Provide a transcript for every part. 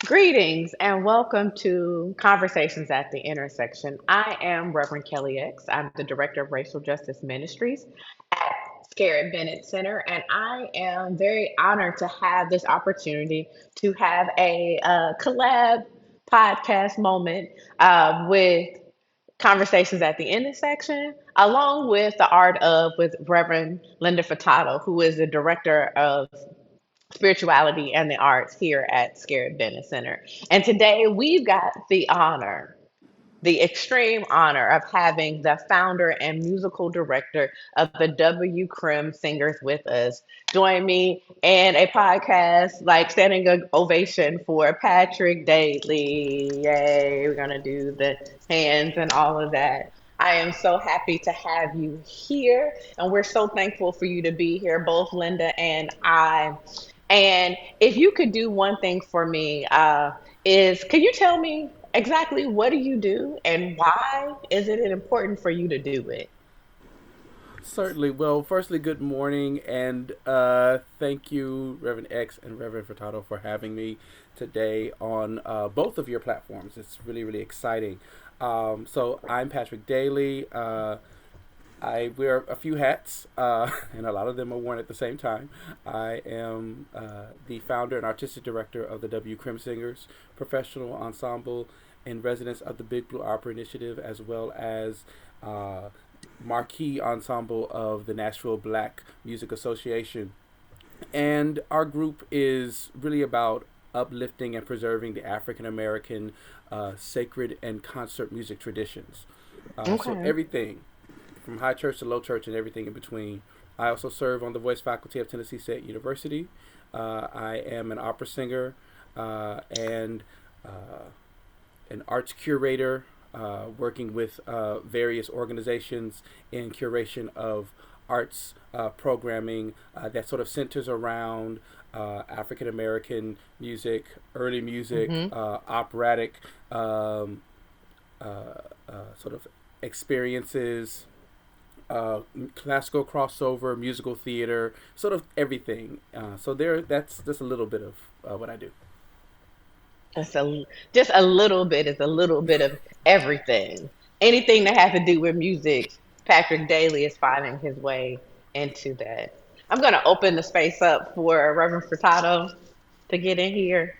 Greetings and welcome to Conversations at the Intersection. I am Reverend Kelli X. I'm the Director of Racial Justice Ministries at Scarritt Bennett Center, and I am very honored to have this opportunity to have a collab podcast moment with Conversations at the Intersection, along with the Art of with Reverend Linda Furtado, who is the Director of Spirituality and the Arts here at Scarritt Bennett Center. And today we've got the extreme honor of having the founder and musical director of the Crimm Singers with us. Join me in a podcast like standing ovation for Patrick Dailey. Yay, we're gonna do the hands and all of that. I am so happy to have you here, and we're so thankful for you to be here, both Linda and I. And if you could do one thing for me, is can you tell me exactly what do you do and why is it important for you to do it? Certainly. Well, firstly, good morning, and thank you, Reverend X and Reverend Furtado, for having me today on both of your platforms. It's really, really exciting. So I'm Patrick Dailey. I wear a few hats, and a lot of them are worn at the same time. I am the founder and artistic director of the Crimm Singers, professional ensemble in residence of the Big Blue Opera Initiative, as well as uh, marquee ensemble of the Nashville Black Music Association. And our group is really about uplifting and preserving the African American sacred and concert music traditions. So Okay. everything from high church to low church and everything in between. I also serve on the voice faculty of Tennessee State University. I am an opera singer and uh, an arts curator, working with various organizations in curation of arts programming that sort of centers around African American music, early music, Mm-hmm. operatic sort of experiences, classical crossover, musical theater, sort of everything. So that's just a little bit of what I do. Just a little bit is a little bit of everything. Anything that has to do with music, Patrick Daly is finding his way into that. I'm going to open the space up for Reverend Furtado to get in here.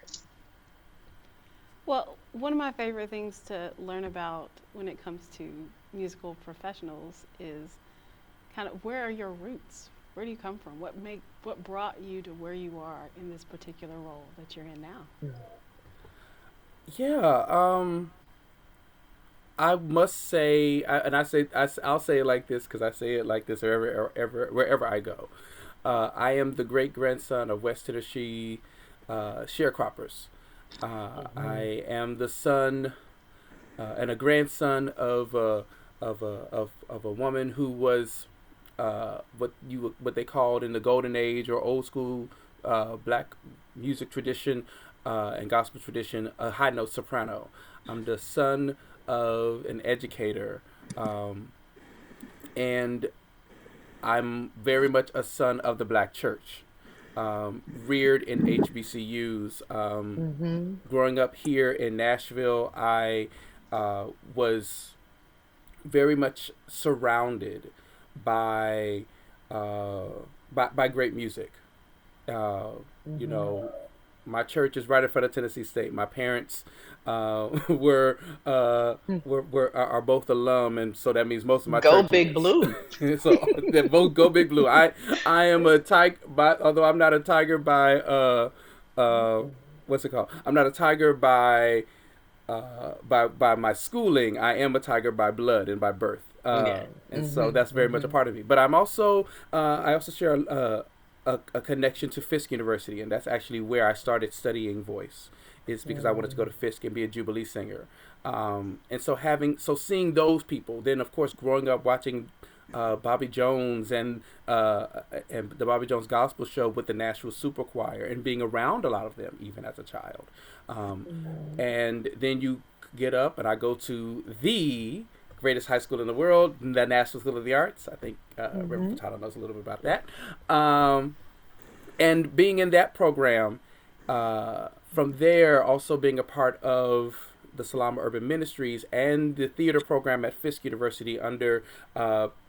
Well, one of my favorite things to learn about when it comes to musical professionals is kind of where are your roots? Where do you come from? What brought you to where you are in this particular role that you're in now? Yeah, I must say, and I'll say it like this because I say it like this wherever I go. I am the great grandson of West Tennessee sharecroppers. I am the son and a grandson of a woman who was what they called in the golden age or old school black music tradition and gospel tradition a high note soprano. I'm the son of an educator, and I'm very much a son of the black church. Reared in HBCUs. Mm-hmm. Growing up here in Nashville, I was very much surrounded by uh, by great music. Uh, you Mm-hmm. know, my church is right in front of Tennessee State. My parents were are both alum, and so that means most of my Go church Big mates. Blue. So they both go Big Blue. I am a tiger, by although I'm not a tiger by uh what's it called? I'm not a tiger by my schooling. I am a tiger by blood and by birth. Yeah. And so Mm-hmm. that's very much a Mm-hmm. part of me. But I'm also I also share a connection to Fisk University, and that's actually where I started studying voice. Is because I wanted to go to Fisk and be a Jubilee singer. And so seeing those people, then of course growing up watching Bobby Jones and the Bobby Jones Gospel Show with the Nashville Super Choir, and being around a lot of them even as a child. Um, Mm-hmm. and then you get up, and I go to the greatest high school in the world, the National School of the Arts. I think Reverend Mm-hmm. Furtado knows a little bit about that. Um, and being in that program from there, also being a part of the Salama Urban Ministries and the theater program at Fisk University under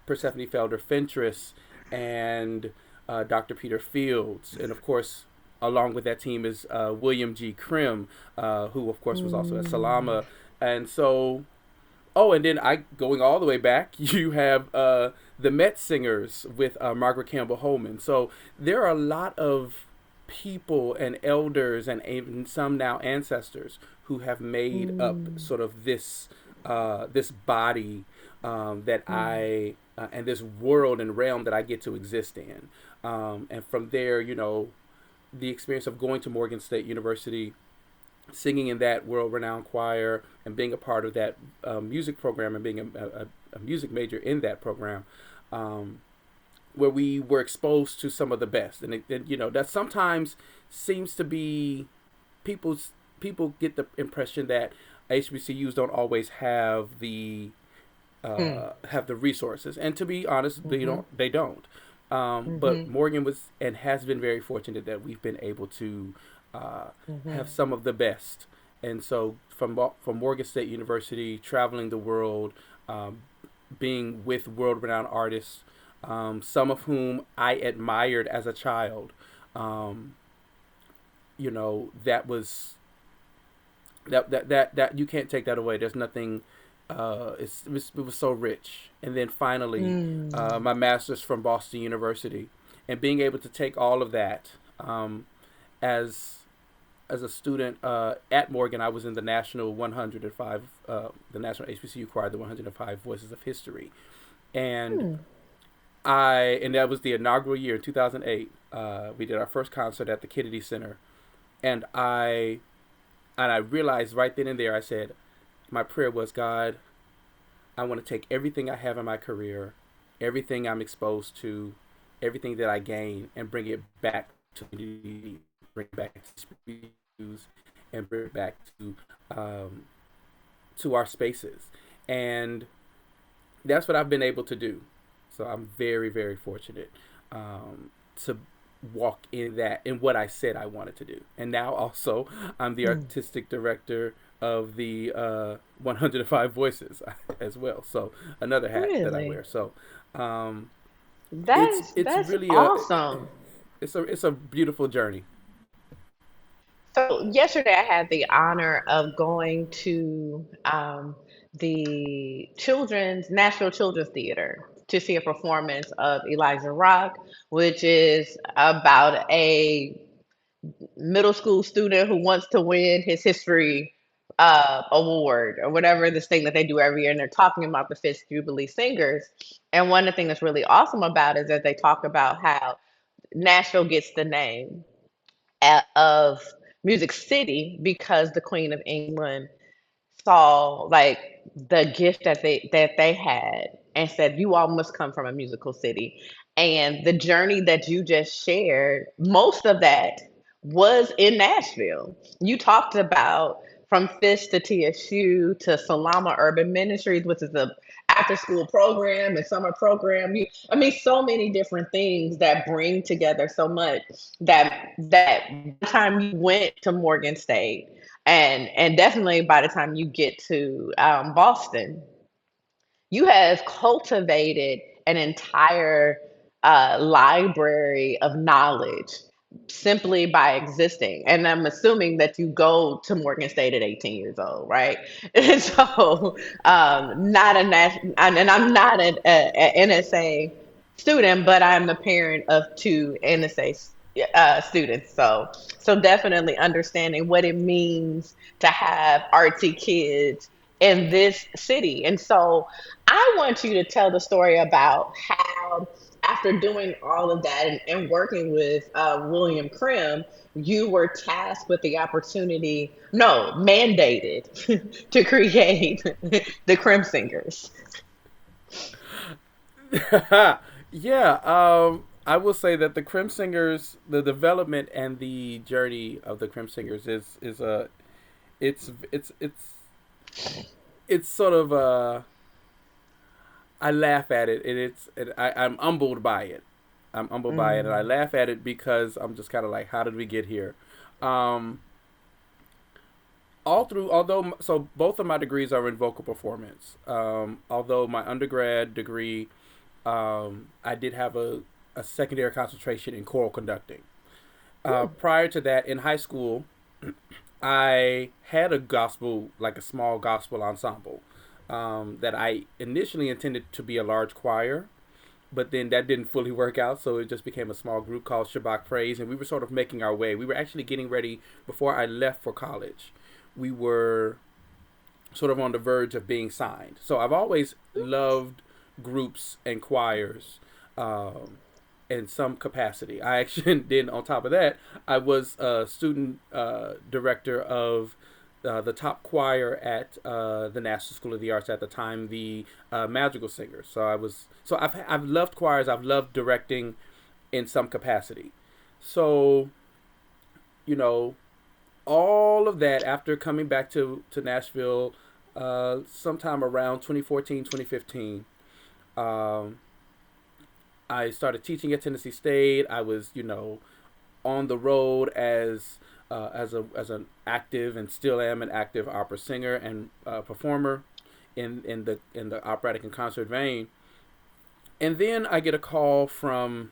Persephone Felder Fentress and Dr. Peter Fields. And of course, along with that team is William G. Crimm, who of course was also at Salama. And so, oh, and then going all the way back, you have the Met Singers with Margaret Campbell Holman. So there are a lot of people and elders and even some now ancestors who have made up sort of this body that I and this world and realm that I get to exist in. And from there, the experience of going to Morgan State University, singing in that world-renowned choir, and being a part of that music program and being a music major in that program, where we were exposed to some of the best. And that sometimes seems to be people get the impression that HBCUs don't always have the resources, and to be honest, they don't. But Morgan was and has been very fortunate that we've been able to have some of the best. And so from Morgan State University, traveling the world, being with world-renowned artists, some of whom I admired as a child, that was that you can't take that away. There's nothing. It was so rich. And then finally, my master's from Boston University, and being able to take all of that as a student at Morgan. I was in the National 105, the National HBCU Choir, the 105 Voices of History, and and that was the inaugural year in 2008. We did our first concert at the Kennedy Center, and I realized right then and there, I said, my prayer was, God, I want to take everything I have in my career, everything I'm exposed to, everything that I gain, and bring it back to the bring it back to schools, and bring it back to our spaces. And that's what I've been able to do. So I'm very, very fortunate to walk in what I said I wanted to do. And now also I'm the artistic director of the 105 Voices as well. So another hat that I wear. So that's really awesome. It's a beautiful journey. So yesterday I had the honor of going to the Nashville Children's Theater to see a performance of Elijah Rock, which is about a middle school student who wants to win his history award or whatever, this thing that they do every year, and they're talking about the fifth Jubilee Singers. And one of the things that's really awesome about it is that they talk about how Nashville gets the name of Music City because the Queen of England saw like the gift that they had and said, you all must come from a musical city. And the journey that you just shared, most of that was in Nashville. You talked about from Fish to TSU to Salama Urban Ministries, which is a after school program and summer program. I mean, so many different things that bring together so much that time you went to Morgan State, and definitely by the time you get to Boston, you have cultivated an entire library of knowledge simply by existing. And I'm assuming that you go to Morgan State at 18 years old, right? And so, not a national, and I'm not an NSA student, but I'm the parent of two NSA students. So definitely understanding what it means to have artsy kids in this city. And so I want you to tell the story about how, after doing all of that and working with William Crimm, you were tasked with the opportunity, no, mandated to create the Crimm Singers. Yeah, I will say that the Crimm Singers, the development and the journey of the Crimm Singers is a, it's sort of I laugh at it, and I'm humbled by it. And I laugh at it because I'm just kind of like, how did we get here? all through, so both of my degrees are in vocal performance. Although my undergrad degree, I did have a secondary concentration in choral conducting. Prior to that, in high school, I had a gospel, like a small gospel ensemble, that I initially intended to be a large choir, but then that didn't fully work out, so it just became a small group called Shabbat Praise, and we were sort of making our way. We were actually getting ready before I left for college. We were sort of on the verge of being signed. So I've always loved groups and choirs in some capacity. I actually did, on top of that, I was a student director of the top choir at the National School of the Arts at the time, the Magical Singers. I've loved choirs. I've loved directing in some capacity. So, you know, all of that after coming back to Nashville sometime around 2014, 2015. I started teaching at Tennessee State. I was, on the road as an active, and still am an active opera singer and performer in the operatic and concert vein. And then I get a call from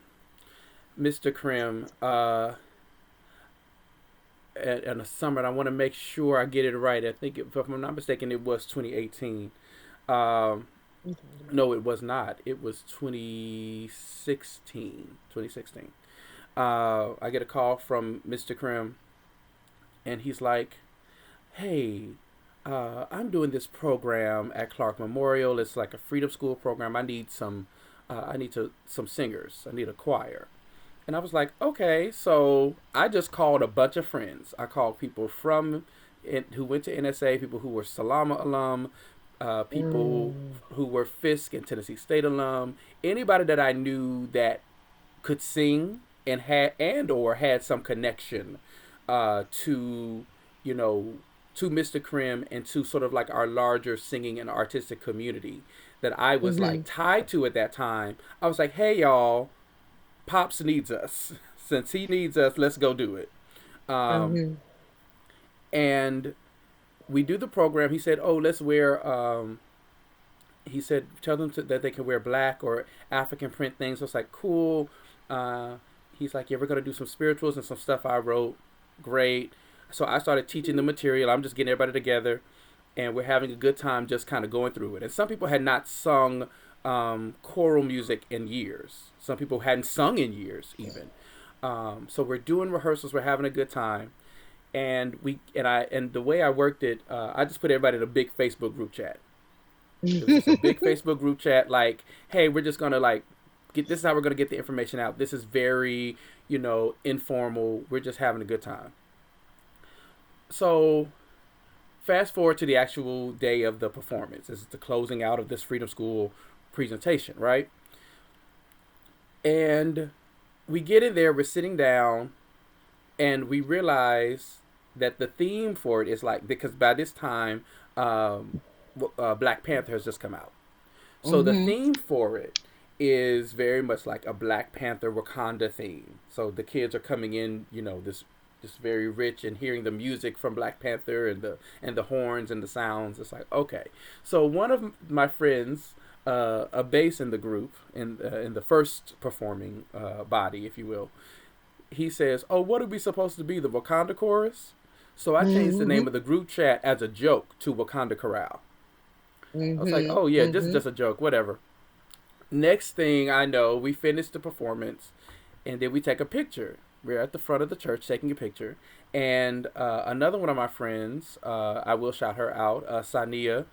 Mr. Crimm in the summer, and I want to make sure I get it right. I think, if I'm not mistaken, it was 2018. No, it was not. It was 2016. 2016. I get a call from Mr. Crimm, and he's like, "Hey, I'm doing this program at Clark Memorial. It's like a Freedom School program. I need some singers. I need a choir." And I was like, "Okay." So I just called a bunch of friends. I called people who went to NSA, people who were Salama alum, people who were Fisk and Tennessee State alum, anybody that I knew that could sing and had some connection to Mr. Crimm and to sort of like our larger singing and artistic community that I was like tied to at that time. I was like, "Hey y'all, Pops needs us. Since he needs us, let's go do it." And we do the program. He said, "Oh, let's wear." He said, "Tell them that they can wear black or African print things." So it's like, cool. He's like, "Yeah, we're gonna do some spirituals and some stuff I wrote." Great. So I started teaching the material. I'm just getting everybody together, and we're having a good time, just kind of going through it. And some people had not sung choral music in years. Some people hadn't sung in years, even. So we're doing rehearsals. We're having a good time. And the way I worked it, I just put everybody in a big Facebook group chat. It was just a big Facebook group chat, like, "Hey, we're just gonna this is how we're gonna get the information out. This is very, informal. We're just having a good time." So, fast forward to the actual day of the performance. This is the closing out of this Freedom School presentation, right? And we get in there. We're sitting down, and we realize that the theme for it is because by this time, Black Panther has just come out. So the theme for it is very much like a Black Panther Wakanda theme. So the kids are coming in, this very rich, and hearing the music from Black Panther and the horns and the sounds. It's like, okay. So one of my friends, a bass in the group, in the first performing body, if you will, he says, "Oh, what are we supposed to be, the Wakanda chorus?" So I changed the name of the group chat as a joke to Wakanda Chorale. I was like, "Oh yeah, this is just a joke, whatever." Next thing I know, we finish the performance, and then we take a picture. We're at the front of the church taking a picture, and another one of my friends, I will shout her out, Sania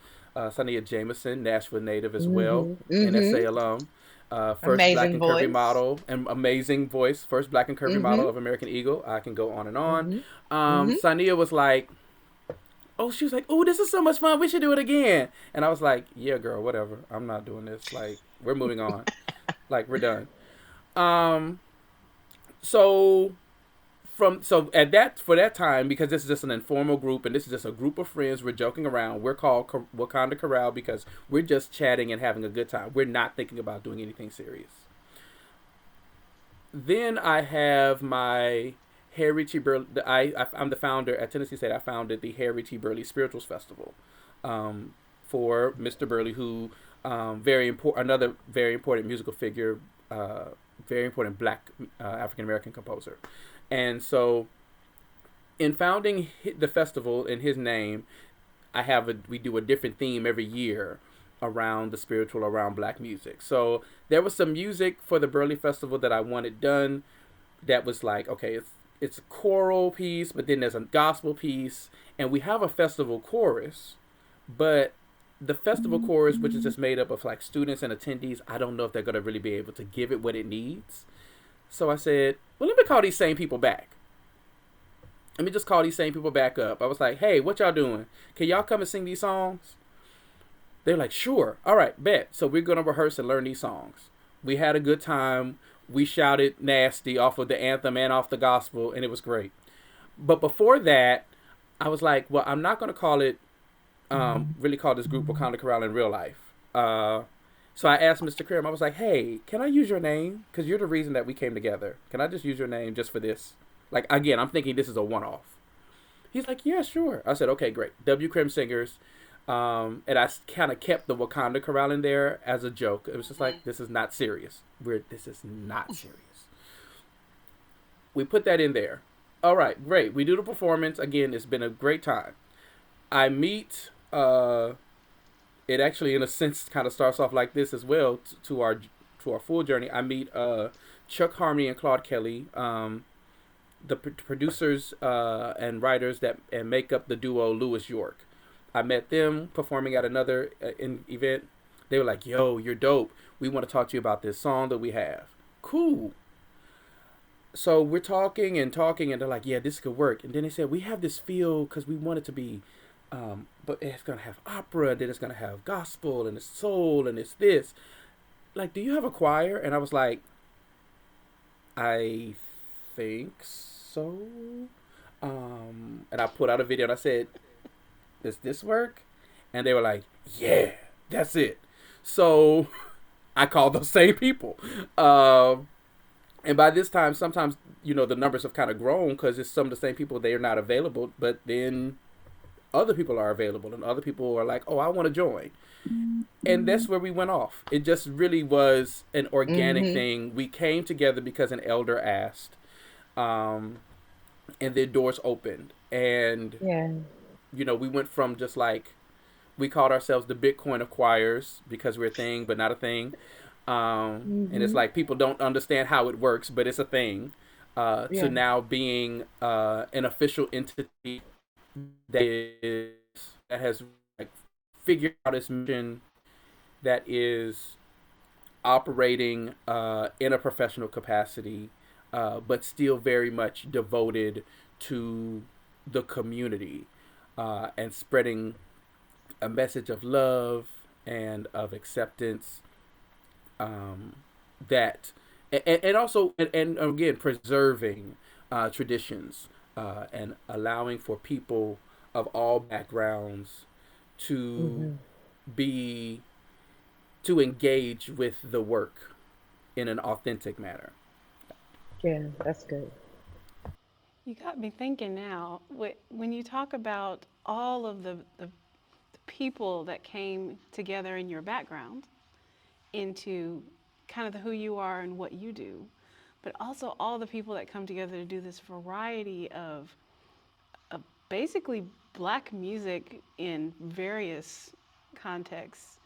Jameson, Nashville native as well, NSA alum. First Amazing black and curvy voice. model, and amazing voice. First black and curvy model of American Eagle. I can go on and on. Sania was like, she was like, "Oh, this is so much fun. We should do it again." And I was like, "Yeah, girl, whatever. I'm not doing this. Like, we're moving on. We're done." So for that time, because this is just an informal group and this is just a group of friends, we're joking around. We're called Wakanda Chorale because we're just chatting and having a good time. We're not thinking about doing anything serious. Then I have my Harry T. Burley. I'm the founder at Tennessee State. I founded the Harry T. Burley Spirituals Festival for Mr. Burley, who another very important musical figure, very important Black African American composer, and so in founding the festival in his name, we do a different theme every year around the spiritual, around Black music. So there was some music for the Burley Festival that I wanted done that was like, okay, it's a choral piece, but then there's a gospel piece, and we have a festival chorus, but the festival chorus, which is just made up of like students and attendees, I don't know if they're gonna really be able to give it what it needs. So I said, well, let me call these same people back. Let me just call these same people back up. I was like, hey, what y'all doing? Can y'all come and sing these songs? They're like, sure. All right, bet. So we're going to rehearse and learn these songs. We had a good time. We shouted nasty off of the anthem and off the gospel, and it was great. But before that, I was like, well, I'm not going to call it, really call this group Wakanda Chorale in real life. So I asked Mr. Crimm, I was like, hey, can I use your name? Because you're the reason that we came together. Can I just use your name just for this? Like, again, I'm thinking this is a one-off. He's like, yeah, sure. I said, okay, great. Crimm Singers. And I kind of kept the Wakanda Chorale in there as a joke. It was just like, this is not serious. This is not serious. We put that in there. All right, great. We do the performance. Again, it's been a great time. I meet, it actually, in a sense, kind of starts off like this as well to our full journey. I meet Chuck Harmony and Claude Kelly, the producers and writers and make up the duo Louis York. I met them performing at another event. They were like, yo, you're dope. We want to talk to you about this song that we have. Cool. So we're talking, and they're like, yeah, this could work. And then they said, we have this feel because we want it to be, but it's going to have opera, then it's going to have gospel, and it's soul, and it's this. Like, do you have a choir? And I was like, I think so. And I put out a video and I said, does this work? And they were like, yeah, that's it. So I called those same people. And by this time, sometimes, the numbers have kind of grown because it's some of the same people, they are not available, but then other people are available and other people are like, oh, I want to join. And that's where we went off. It just really was an organic thing. We came together because an elder asked, and their doors opened. And, we went from just like, we called ourselves the Bitcoin of choirs because we're a thing, but not a thing. And it's like people don't understand how it works, but it's a thing. To now being an official entity that has like figured out its mission, that is operating in a professional capacity, but still very much devoted to the community and spreading a message of love and of acceptance, that and also and again preserving traditions and allowing for people of all backgrounds to engage with the work in an authentic manner. Yeah, that's good. You got me thinking now. When you talk about all of the people that came together in your background into kind of who you are and what you do, but also all the people that come together to do this variety of basically Black music in various contexts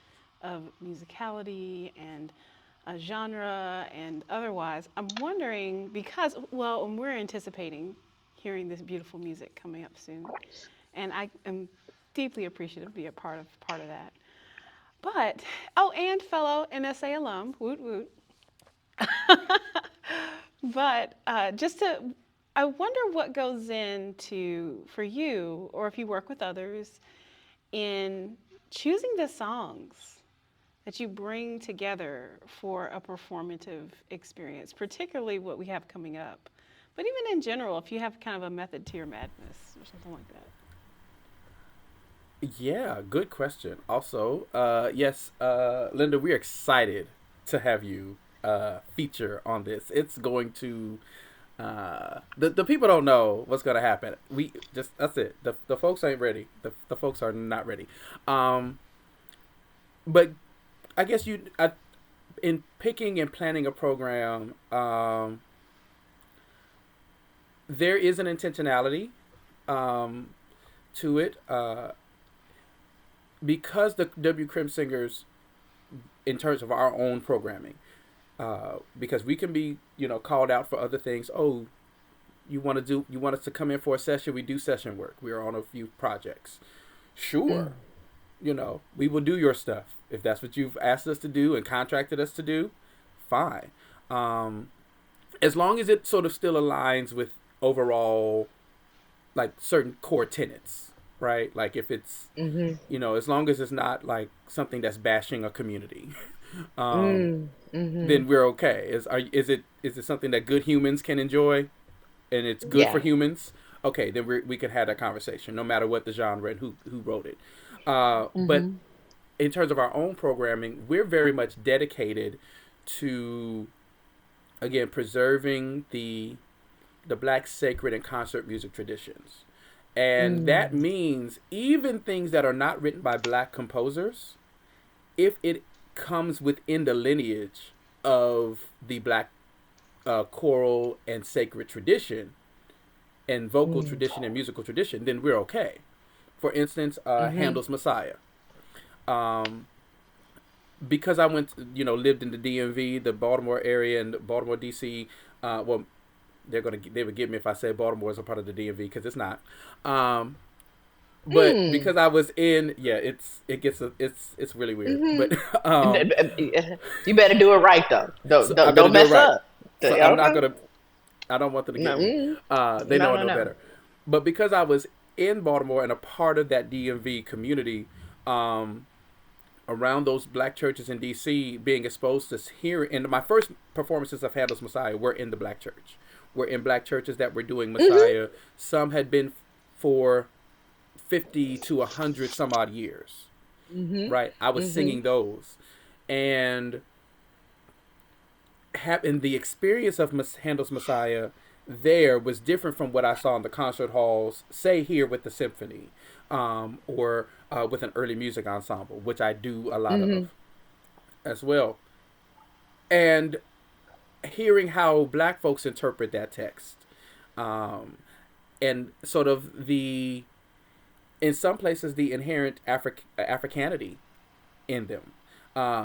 of musicality and genre and otherwise. I'm wondering, because, when we're anticipating hearing this beautiful music coming up soon, and I am deeply appreciative to be a part of that. But, and fellow MSA alum, woot woot. But I wonder what goes into, for you, or if you work with others, in choosing the songs that you bring together for a performative experience, particularly what we have coming up. But even in general, if you have kind of a method to your madness or something like that. Yeah, good question. Also, yes, Linda, we're excited to have you feature on this. It's going to The people don't know what's gonna happen. We just that's it. The folks ain't ready. The folks are not ready. But I guess in picking and planning a program, there is an intentionality to it, because the Crimm Singers, in terms of our own programming, because we can be called out for other things. Oh, you want us to come in for a session? We do session work. We are on a few projects. Sure, we will do your stuff if that's what you've asked us to do and contracted us to do. Fine, as long as it sort of still aligns with overall, like, certain core tenets, right? Like, if it's as long as it's not like something that's bashing a community, then we're okay. Is it something that good humans can enjoy, and it's good for humans? Okay, then we could have that conversation, no matter what the genre and who wrote it. But in terms of our own programming, we're very much dedicated to, again, preserving the Black sacred and concert music traditions. And that means even things that are not written by Black composers, if it comes within the lineage of the Black choral and sacred tradition and vocal tradition and musical tradition, then we're okay. For instance, Handel's Messiah. Because I lived in the DMV, the Baltimore area, and Baltimore, DC. Well, they would get me if I say Baltimore is a part of the DMV, because it's not. But because I was in, it's really weird. But you better do it right though. Don't mess up. So I'm not gonna. I don't want them to get me. They know I know better. But because I was in Baltimore and a part of that DMV community, around those Black churches in DC, being exposed to hearing, and my first performances of Handel's Messiah were in the Black church. We're in Black churches that were doing Messiah. Some had been for 50 to 100 some odd years. Right? I was singing those. And the experience of Handel's Messiah there was different from what I saw in the concert halls, say here with the symphony, or with an early music ensemble, which I do a lot of as well. And hearing how Black folks interpret that text, and sort of in some places, the inherent Africanity in them,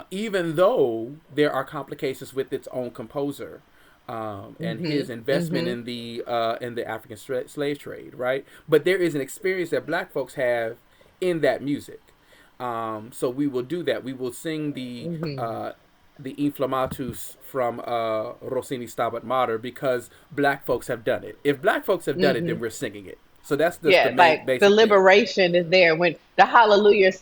even though there are complications with its own composer, and his investment in the African slave trade, right? But there is an experience that Black folks have in that music. So we will do that. We will sing the Inflammatus from Rossini's Stabat Mater, because Black folks have done it. If Black folks have done it, then we're singing it. So that's the main, like the liberation thing. is there. When the Hallelujah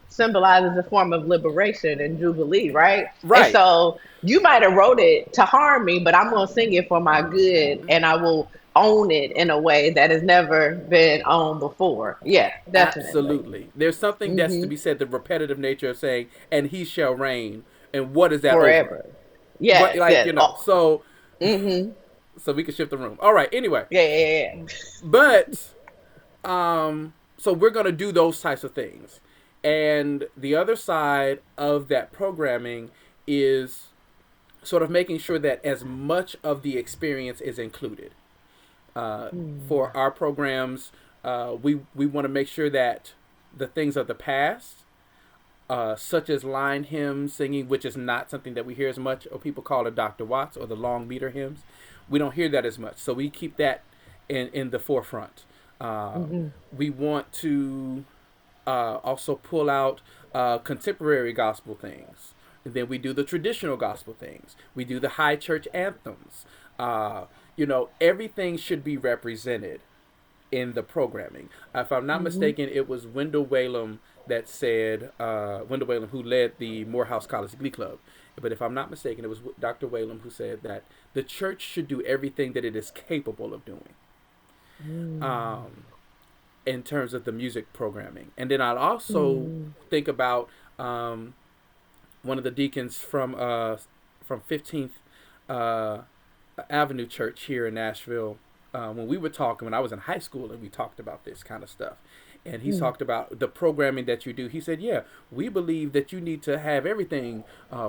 symbolizes a form of liberation and jubilee, right? Right. And so you might have wrote it to harm me, but I'm going to sing it for my good, and I will own it in a way that has never been owned before. Yeah, definitely. Absolutely. There's something that's to be said, the repetitive nature of saying, and he shall reign. And what is that? Forever. Over? Yeah. So so we can shift the room. All right. Anyway. Yeah. But so we're gonna do those types of things, and the other side of that programming is sort of making sure that as much of the experience is included. For our programs, we want to make sure that the things of the past, such as line hymns, singing, which is not something that we hear as much, or people call it Dr. Watts or the long meter hymns. We don't hear that as much. So we keep that in the forefront. We want to also pull out contemporary gospel things. And then we do the traditional gospel things. We do the high church anthems. Everything should be represented in the programming. If I'm not mistaken, it was Wendell Whalum that said, Wendell Whalum, who led the Morehouse College Glee Club. But if I'm not mistaken, it was Dr. Whalum who said that the church should do everything that it is capable of doing, in terms of the music programming. And then I'd also think about one of the deacons from 15th Avenue Church here in Nashville. When we were talking, when I was in high school, and we talked about this kind of stuff, and he Mm. talked about the programming that you do. He said, "Yeah, we believe that you need to have everything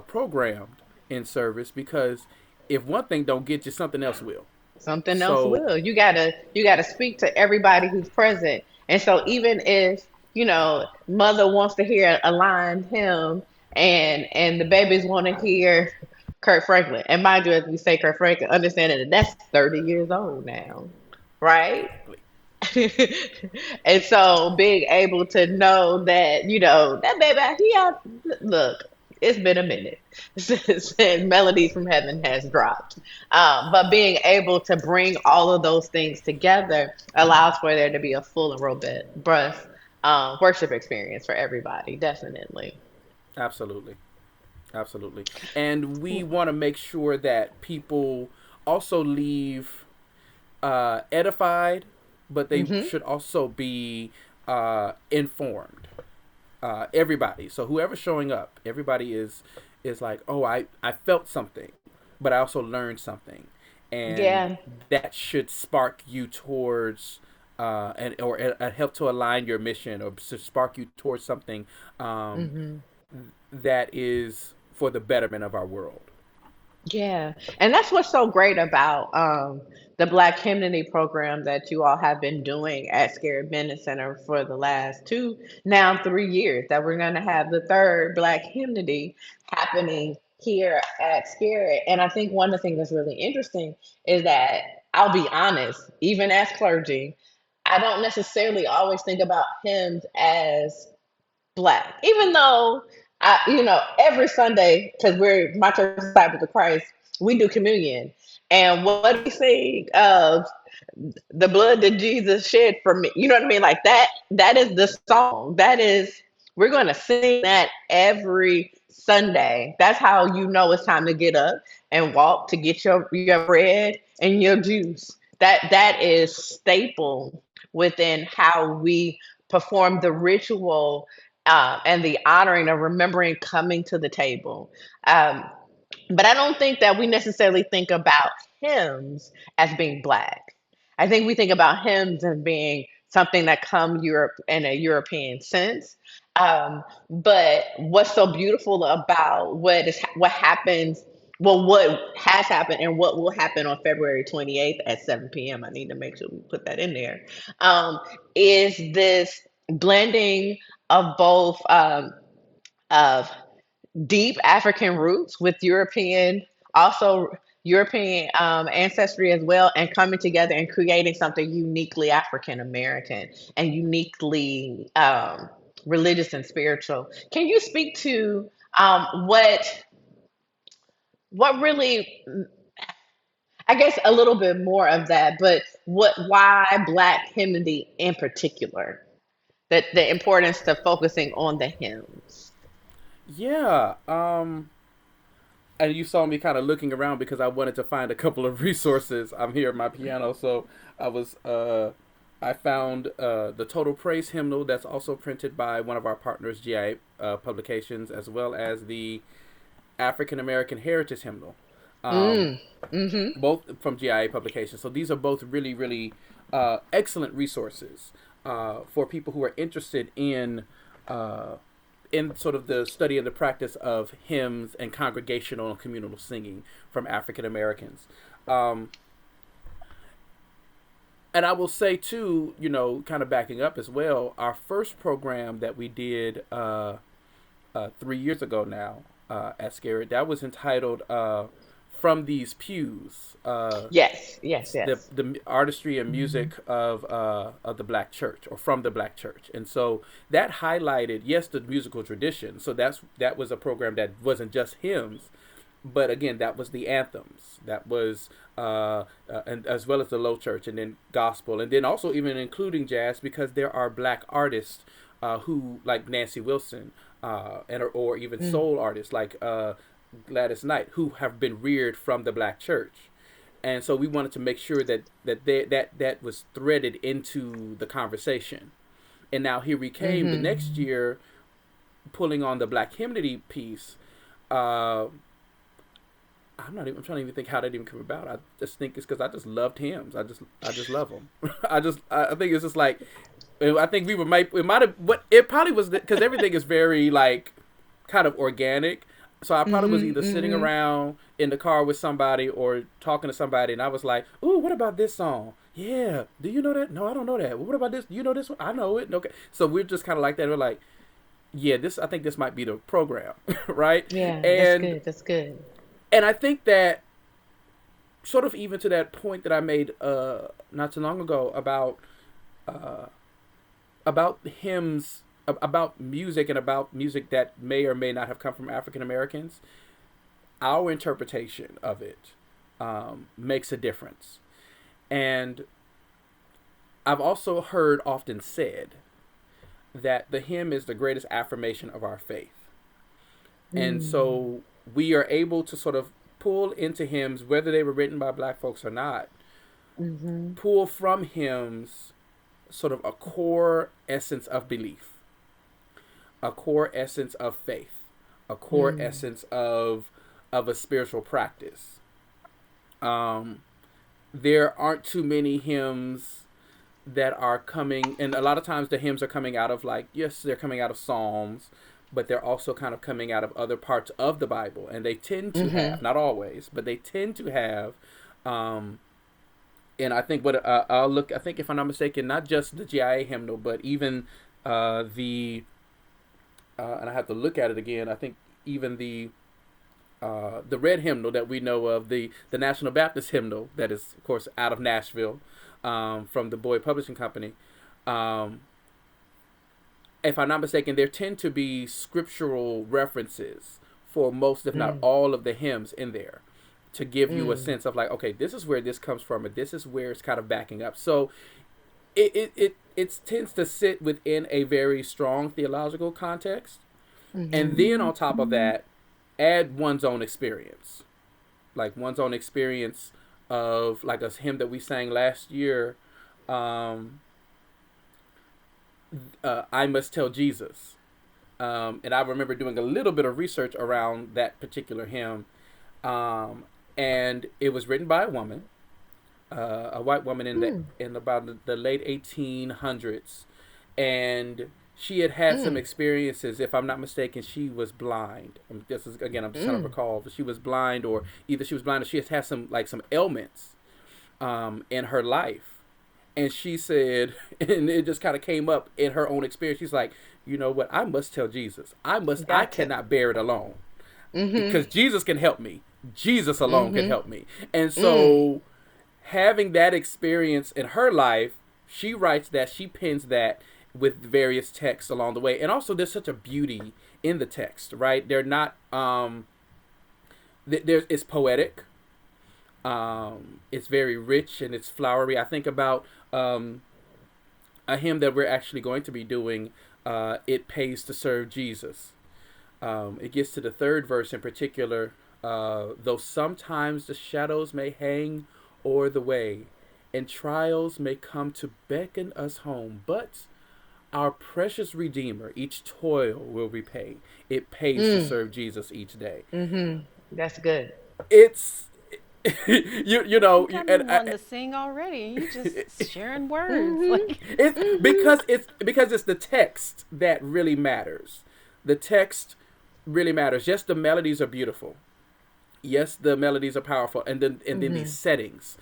programmed in service because if one thing don't get you, something else will." Something else So will. You gotta speak to everybody who's present. And so even if, mother wants to hear a line hymn and the babies want to hear Kurt Franklin. And mind you, as we say Kurt Franklin, understanding that that's 30 years old now. Right? exactly. And so being able to know that, that baby, look, it's been a minute since Melodies from Heaven has dropped. But being able to bring all of those things together allows for there to be a full and robust worship experience for everybody, definitely. Absolutely. Absolutely. And we want to make sure that people also leave edified, but they Hmm. should also be informed. Everybody. So whoever's showing up, everybody is like, oh, I felt something, but I also learned something, and Yeah. that should spark you towards. And help to align your mission or to spark you towards something um, Hmm. that is for the betterment of our world. Yeah, and that's what's so great about the Black Hymnody program that you all have been doing at Scarritt Bennett Center for the last two, now 3 years. That we're going to have the third Black Hymnody happening here at Scarritt. And I think one of the things that's really interesting is that I'll be honest, even as clergy, I don't necessarily always think about hymns as Black, even though every Sunday, because we're my church Disciples of Christ, we do communion, and what do we sing of the blood that Jesus shed for me? You know what I mean? Like that. That is the song. That is we're going to sing that every Sunday. That's how you know it's time to get up and walk to get your bread and your juice. That is staple within how we perform the ritual and the honoring of remembering coming to the table. Um, but I don't think that we necessarily think about hymns as being Black. I think we think about hymns as being something that come Europe in a European sense. But what's so beautiful about what happens, well, what has happened and what will happen on February 28th at 7 p.m. I need to make sure we put that in there. Um, is this blending of both of deep African roots with also European ancestry as well, and coming together and creating something uniquely African American and uniquely religious and spiritual. Can you speak to what really, I guess, a little bit more of that, but why Black hymnody in particular? That the importance to focusing on the hymns. Yeah. And you saw me kind of looking around because I wanted to find a couple of resources. I'm here at my piano, so I was I found the Total Praise hymnal that's also printed by one of our partners, GI Publications, as well as the African American Heritage hymnal, um, Mm. Mm-hmm. both from GIA Publications. So these are both really, really excellent resources for people who are interested uh, in sort of the study and the practice of hymns and congregational and communal singing from African Americans. Um, and I will say too, kind of backing up as well, our first program that we did 3 years ago now at Scarritt, that was entitled "From These Pews." Yes, yes, the yes. the artistry and Hmm. music of the Black Church or from the Black Church, and so that highlighted yes the musical tradition. So that was a program that wasn't just hymns, but again that was the anthems. That was and as well as the Low Church, and then gospel, and then also even including jazz because there are Black artists who like Nancy Wilson and or even Mm. soul artists like Gladys Knight who have been reared from the Black Church, and so we wanted to make sure that was threaded into the conversation. And now here we came the Hmm. next year, pulling on the Black hymnody piece. Uh, I'm trying to even think how that even came about. I just think it's because I just loved hymns. I just love them. I think it's just like, I think it might have, what it probably was because everything is very like kind of organic. So I probably was either sitting around in the car with somebody or talking to somebody, and I was like, "Ooh, what about this song? Yeah, do you know that? No, I don't know that. Well, what about this? Do you know this one? I know it. Okay." So we're just kind of like that. We're like, "Yeah, this. I think this might be the program, right?" Yeah, that's And good. That's good. I think that sort of even to that point that I made not too long ago uh, about hymns, about music, and about music that may or may not have come from African Americans. Our interpretation of it makes a difference. And I've also heard often said that the hymn is the greatest affirmation of our faith. And Mm. so we are able to sort of pull into hymns, whether they were written by black folks or not, Mm-hmm. pull from hymns sort of a core essence of belief, a core essence of faith, a core Mm. essence of a spiritual practice. Um, there aren't too many hymns that are coming, and a lot of times the hymns are coming out of like, yes, they're coming out of Psalms, but they're also kind of coming out of other parts of the Bible, and they tend to Mm-hmm. have, not always, but they tend to have, um, and I think what I'll look, I think if I'm not mistaken, not just the GIA hymnal, but even the and I have to look at it again. I think even the red hymnal that we know of, the National Baptist hymnal that is, of course, out of Nashville, from the Boyd Publishing Company. Um, if I'm not mistaken, there tend to be scriptural references for most, if not Mm. all, of the hymns in there to give you a Mm. sense of like, okay, this is where this comes from, and this is where it's kind of backing up. So it tends to sit within a very strong theological context, and Mm-hmm. then on top of that, add one's own experience, like one's own experience of like a hymn that we sang last year, um, I Must Tell Jesus. And I remember doing a little bit of research around that particular hymn, um, and it was written by a white woman Mm. in about the late 1800s, and she had had some Mm. experiences. If I'm not mistaken, she was blind. This is again, I'm just trying to Mm. recall, but she was blind, or either she was blind or she has had some like some ailments in her life. And she said, and it just kind of came up in her own experience. She's like, you know what? I must tell Jesus. I Gotcha. cannot bear it alone Mm-hmm. because Jesus can help me. Jesus alone can Mm-hmm. help me. And Mm. so, having that experience in her life, she writes that, she pens that with various texts along the way. And also, there's such a beauty in the text, right? They're not, it's poetic, it's very rich and it's flowery. I think about a hymn that we're actually going to be doing, It Pays to Serve Jesus. It gets to the third verse in particular. Though sometimes the shadows may hang o'er the way, and trials may come to beckon us home, but our precious Redeemer each toil will repay. It pays to Mm. serve Jesus each day. Mm-hmm. That's good. It's I'm kind of and wanting to sing already, and you just sharing words. Mm-hmm. Like, it's Mm-hmm. because it's the text that really matters. The text really matters. Yes, the melodies are beautiful. Yes, the melodies are powerful, and then these Mm-hmm. settings.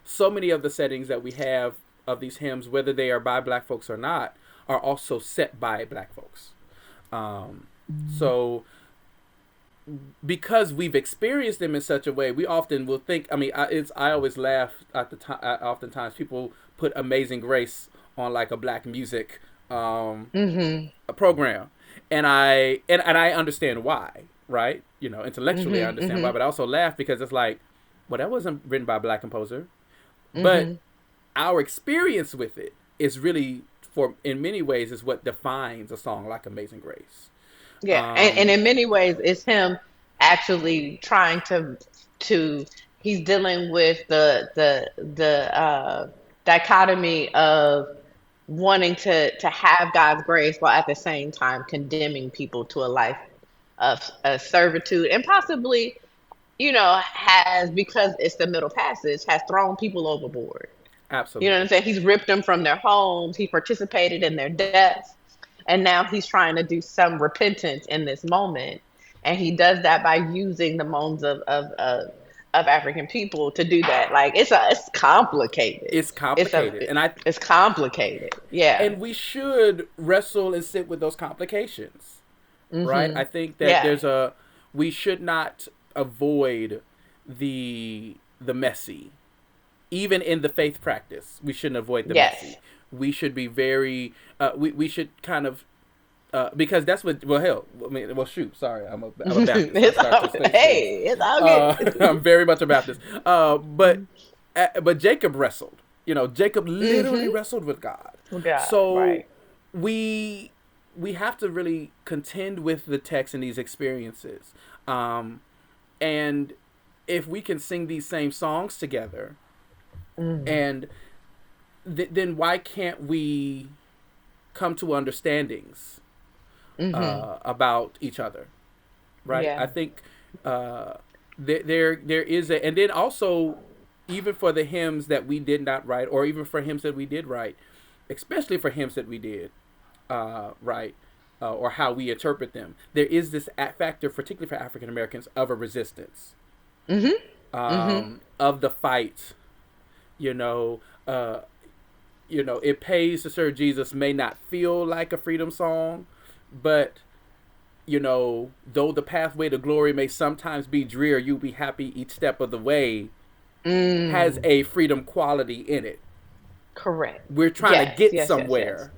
So many of the settings that we have of these hymns, whether they are by black folks or not, are also set by black folks. So because we've experienced them in such a way, we often will think. I mean, I always laugh at the time. Oftentimes, people put "Amazing Grace" on like a black music Mm-hmm. a program, and I understand why, right? Intellectually, I Mm-hmm. understand why, Mm-hmm. but I also laugh because it's like, well, that wasn't written by a black composer, but Mm-hmm. our experience with it is really, for in many ways, is what defines a song like "Amazing Grace." Yeah, and Um, in many ways, it's him actually trying to he's dealing with the dichotomy of wanting to have God's grace while at the same time condemning people to a life of servitude and possibly has, because it's the Middle Passage, has thrown people overboard. You know what I'm Absolutely. saying? He's ripped them from their homes. He participated in their deaths. And now he's trying to do some repentance in this moment. And he does that by using the moans of African people to do that. Like it's complicated. It's It's a complicated, it's complicated. Yeah. and we should wrestle and sit with those complications, right? I think that Yeah. we should not avoid the messy, even in the faith practice. We shouldn't avoid the Yes. messy. We should be very we should kind of because that's what, well, hell, I mean, well, shoot, sorry, I'm a Baptist. It's all, hey, it's all good. I'm very much a Baptist. But Jacob wrestled. Jacob literally wrestled with God. God, So right. we have to really contend with the text and these experiences. And if we can sing these same songs together, and then why can't we come to understandings about each other, right? I Yeah. think there is and then also, even for the hymns that we did not write, or even for hymns that we did write, especially for hymns that we did write, or how we interpret them, there is this factor, particularly for African Americans, of a resistance, of the fight. You know, it pays to serve Jesus may not feel like a freedom song, but though the pathway to glory may sometimes be drear, you'll be happy each step of the way, has a freedom quality in it. Correct. We're trying to Yes, get yes, yes, yes. somewhere,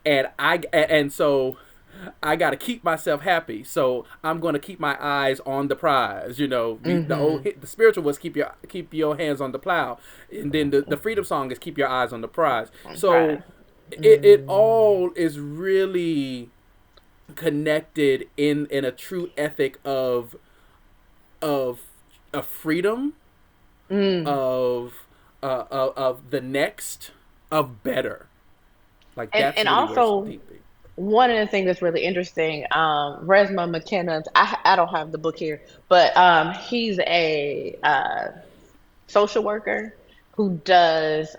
and so I got to keep myself happy. So I'm going to keep my eyes on the prize. The spiritual was keep your hands on the plow, and then the freedom song is keep your eyes on the prize. So Right. it all is really connected in a true ethic of freedom, of the next, of better. Like, And that's and really where it's also, deeply. one of the things that's really interesting, Resma McKenna, I don't have the book here, but he's a social worker who does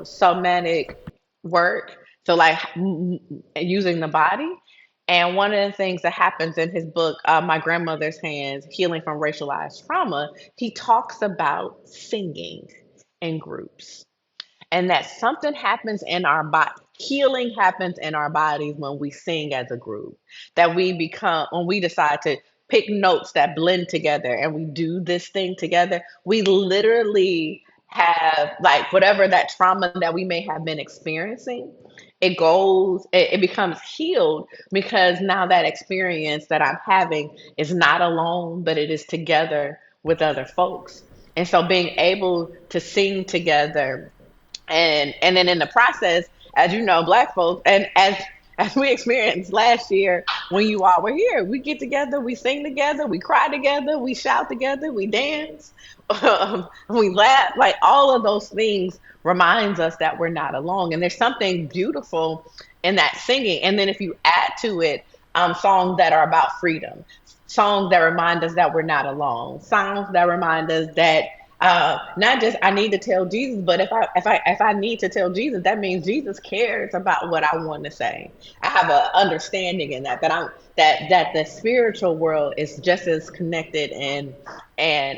somatic work, so like using the body. And one of the things that happens in his book, My Grandmother's Hands, Healing from Racialized Trauma, he talks about singing in groups, and that something happens in our body. Healing happens in our bodies when we sing as a group. That we become, when we decide to pick notes that blend together and we do this thing together, we literally have, like, whatever that trauma that we may have been experiencing, it becomes healed, because now that experience that I'm having is not alone, but it is together with other folks. And so being able to sing together, and then in the process, as you know, Black folks, and as we experienced last year when you all were here, we get together, we sing together, we cry together, we shout together, we dance, we laugh. Like, all of those things reminds us that we're not alone, and there's something beautiful in that singing. And then if you add to it songs that are about freedom, songs that remind us that we're not alone, songs that remind us that not just I need to tell Jesus, but if I need to tell Jesus, that means Jesus cares about what I want to say. I have an understanding in that the spiritual world is just as connected and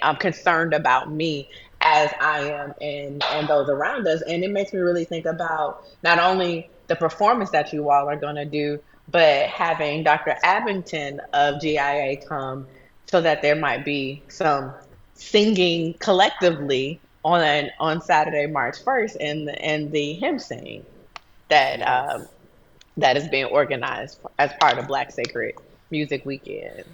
I'm concerned about me as I am and those around us. And it makes me really think about not only the performance that you all are going to do, but having Dr. Abington of GIA come, so that there might be some singing collectively on Saturday, March 1st, in the hymn sing that Yes. that is being organized as part of Black Sacred Music Weekend.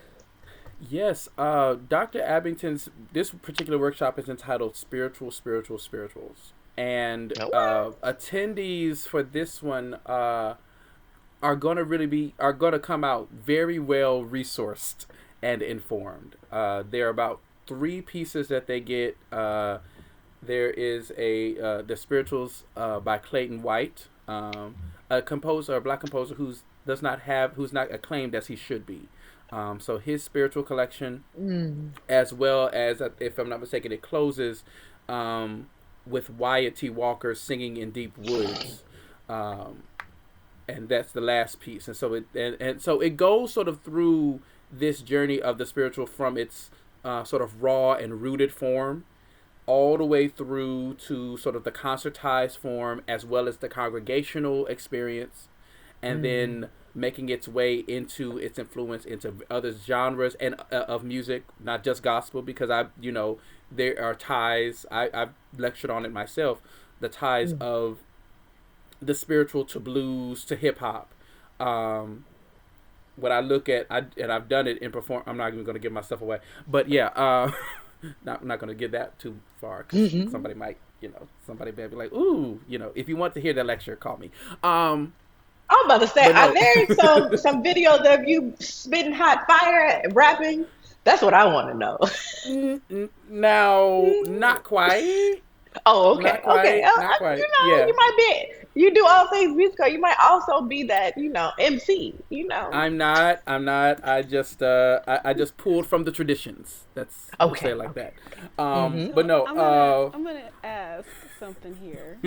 Yes, Dr. Abington's this particular workshop is entitled Spirituals," and Oh, what? attendees for this one are gonna come out very well resourced and informed. There are about three pieces that they get. There is the Spirituals by Clayton White, a black composer who's not acclaimed as he should be. So his spiritual collection, Mm. as well as, if I'm not mistaken, it closes with Wyatt T. Walker singing in Deep Woods. Um, and that's the last piece. And so it goes sort of through this journey of the spiritual from its sort of raw and rooted form all the way through to sort of the concertized form as well as the congregational experience, and Mm. then making its way into its influence into other genres and of music, not just gospel, because there are ties. I've lectured on it myself, the ties Mm. of the spiritual to blues to hip hop. Um, what I look at, and I've done it in perform. I'm not even going to give myself away, but yeah, not going to get that too far because Mhm. somebody might, somebody may be like, ooh, if you want to hear that lecture, call me. I'm about to say, But are no, there some videos of you spitting hot fire, rapping? That's what I want to know. now, not quite, Oh, not okay, okay. quite, not quite. You Yeah, might be. You do all things musical. You might also be that, MC. I'm not. I'm not. I just pulled from the traditions. We'll say it Okay, like that. okay. Mm-hmm. But So no. I'm gonna ask something here.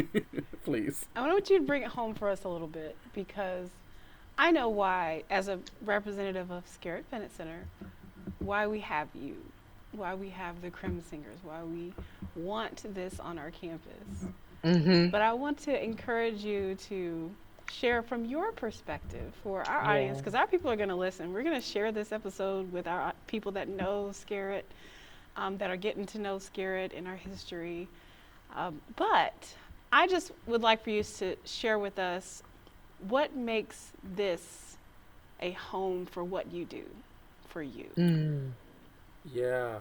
Please. I want you to bring it home for us a little bit because I know why, as a representative of Scarritt Bennett Center, why we have you, why we have the Crimm Singers, why we want this on our campus. Mm-hmm. But I want to encourage you to share from your perspective for our audience, Yeah. because our people are going to listen. We're going to share this episode with our people that know Scarritt, that are getting to know Scarritt and our history. But I just would like for you to share with us what makes this a home for what you do for you. Mm. Yeah.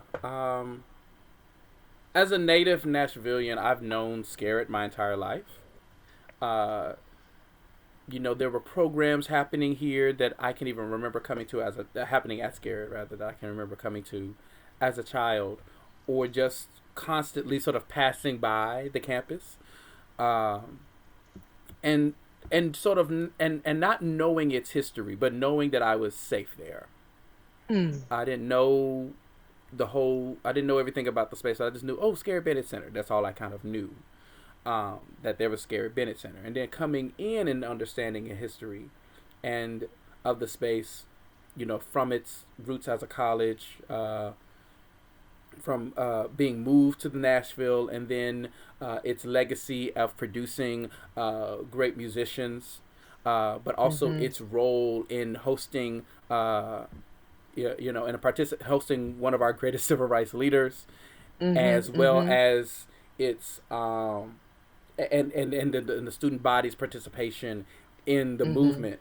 As a native Nashvilleian, I've known Scarritt my entire life. Uh, there were programs happening here that I can even remember coming to happening at Scarritt, rather, that I can remember coming to as a child, or just constantly sort of passing by the campus, um, and sort of and not knowing its history, but knowing that I was safe there. Mm. I didn't know I didn't know everything about the space. I just knew, oh, Scarritt Bennett Center. That's all I kind of knew. That there was Scarritt Bennett Center, and then coming in and understanding the history and of the space, from its roots as a college, from being moved to the Nashville, and then its legacy of producing great musicians, but also Mm-hmm. its role in hosting, hosting one of our greatest civil rights leaders, as Mm-hmm. well Mm-hmm. as its and the student body's participation in the Mm-hmm. movement.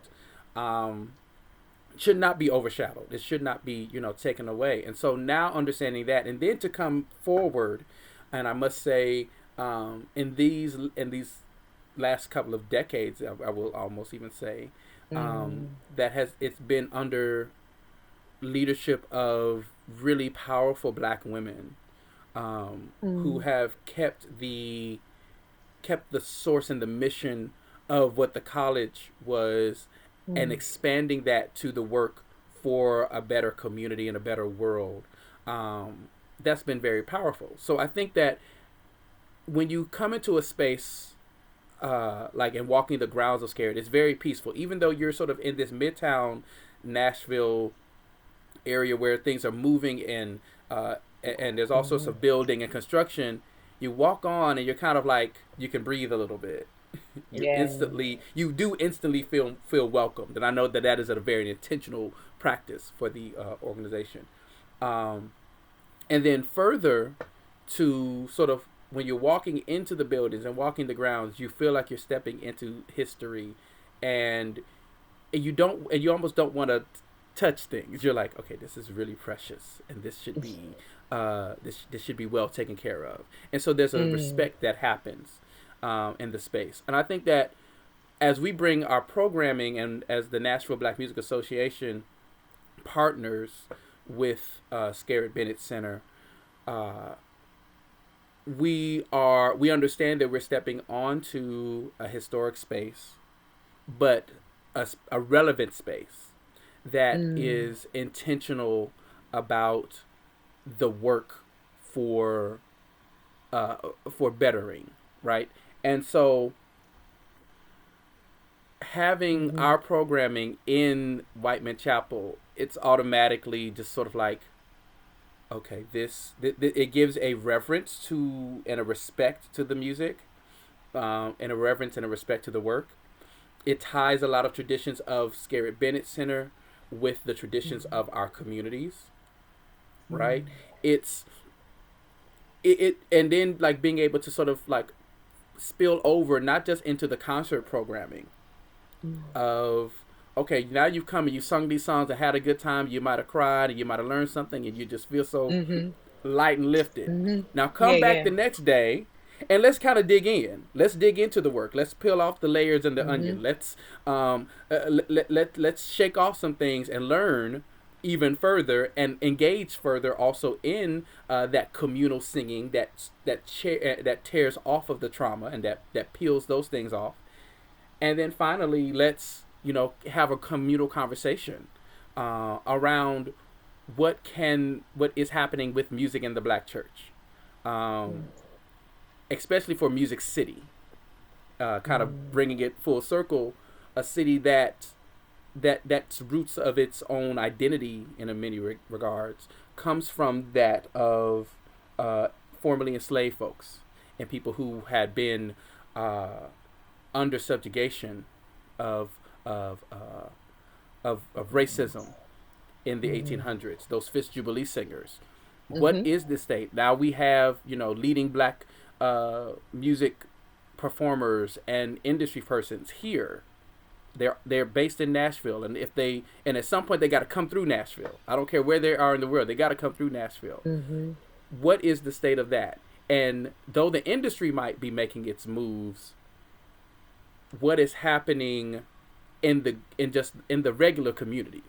Um, should not be overshadowed. It should not be, taken away. And so now understanding that, and then to come forward, and I must say, in these last couple of decades, I will almost even say, Mm. it's been under leadership of really powerful Black women, who Mm. have kept the source and the mission of what the college was, and Mm. expanding that to the work for a better community and a better world. That's been very powerful. So I think that when you come into a space, like in walking the grounds of Scarritt, it's very peaceful. Even though you're sort of in this midtown Nashville area where things are moving and there's all sorts Mm. of building and construction, you walk on and you're kind of like, you can breathe a little bit. Yeah. You do instantly feel welcomed, and I know that is a very intentional practice for the organization. Um, and then further, to sort of, when you're walking into the buildings and walking the grounds, you feel like you're stepping into history, and you almost don't want to touch things. You're like, okay, this is really precious, and this should be well taken care of. And so there's a Mm. respect that happens in the space. And I think that as we bring our programming, and as the Nashville Black Music Association partners with Scarritt Bennett Center, uh, we understand that we're stepping onto a historic space, but a relevant space that Mm. is intentional about the work for for bettering, right? And so having Mm-hmm. our programming in Whiteman Chapel, it's automatically just sort of like, okay, it gives a reverence to and a respect to the music, and a reverence and a respect to the work. It ties a lot of traditions of Scarritt Bennett Center with the traditions of our communities, right? Mm. It's and then like being able to sort of like spill over not just into the concert programming Mm. of, okay, now you've come and you sung these songs and had a good time, you might have cried and you might have learned something and you just feel so Mm-hmm. light and lifted. Mm-hmm. Now Yeah, come back yeah. the next day and let's kind of dig in. Let's dig into the work. Let's peel off the layers and the Mm-hmm. onion. Let's shake off some things and learn even further and engage further also in that communal singing that tears off of the trauma and that peels those things off. And then finally, let's have a communal conversation around what is happening with music in the Black church, um, Yes. especially for Music City, kind of Mm. bringing it full circle, a city that's roots of its own identity in a many regards comes from that of uh, formerly enslaved folks and people who had been uh, under subjugation of of, uh, of racism in the Mm-hmm. 1800s. Those Fifth Jubilee singers. What Mm-hmm. is this state? Now we have leading black music performers and industry persons here. They're based in Nashville, and at some point they got to come through Nashville. I don't care where they are in the world, they got to come through Nashville. Mm-hmm. What is the state of that? And though the industry might be making its moves, what is happening in the regular communities?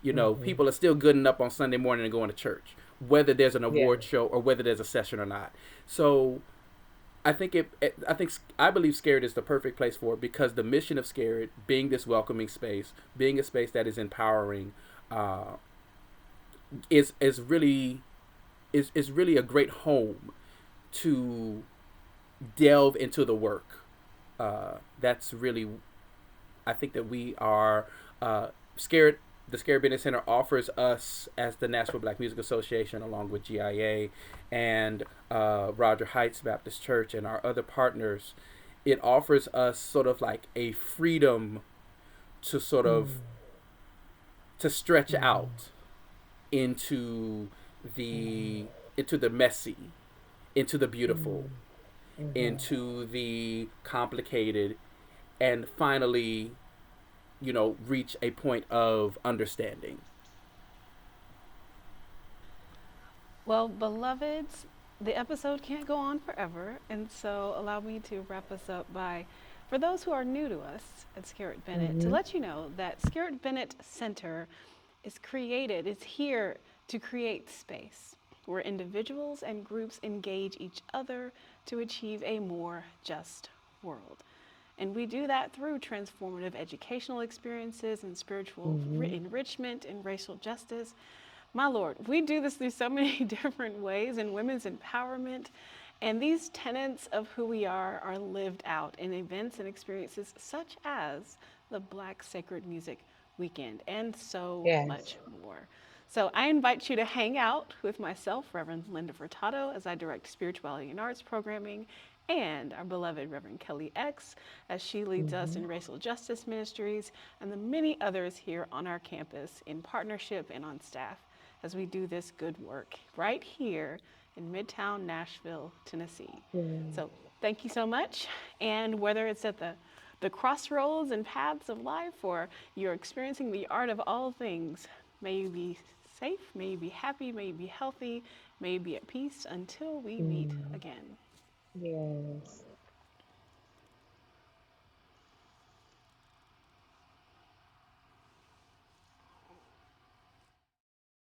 Mm-hmm. People are still good enough on Sunday morning and going to church, whether there's an Yeah. award show or whether there's a session or not. So I believe Scarritt is the perfect place for it because the mission of Scarritt, being this welcoming space, being a space that is empowering, uh, is really is really a great home to delve into the work. That's really, I think that we are Scarritt. The Scarritt Bennett Center offers us, as the Nashville Black Music Association, along with GIA and Roger Heights Baptist Church and our other partners, it offers us sort of like a freedom to sort of Mm. to stretch Mm. out into Mm-hmm. the messy, into the beautiful, Mm. Mm-hmm. into the complicated, and finally reach a point of understanding. Well, beloveds, the episode can't go on forever, and so allow me to wrap us up by, for those who are new to us at Scarritt Bennett, to Mm-hmm. let you know that Scarritt Bennett Center is here to create space where individuals and groups engage each other to achieve a more just world. And we do that through transformative educational experiences and spiritual Mm-hmm. enrichment and racial justice. My Lord, we do this through so many different ways in women's empowerment. And these tenets of who we are lived out in events and experiences such as the Black Sacred Music Weekend and so Yes. much more. So I invite you to hang out with myself, Reverend Linda Furtado, as I direct spirituality and arts programming, and our beloved Reverend Kelli X, as she leads us Mm-hmm. in racial justice ministries, and the many others here on our campus in partnership and on staff as we do this good work right here in Midtown Nashville, Tennessee. Yeah. So thank you so much. And whether it's at the crossroads and paths of life or you're experiencing the art of all things, may you be safe, may you be happy, may you be healthy, may you be at peace until we meet Mm. again. Yes.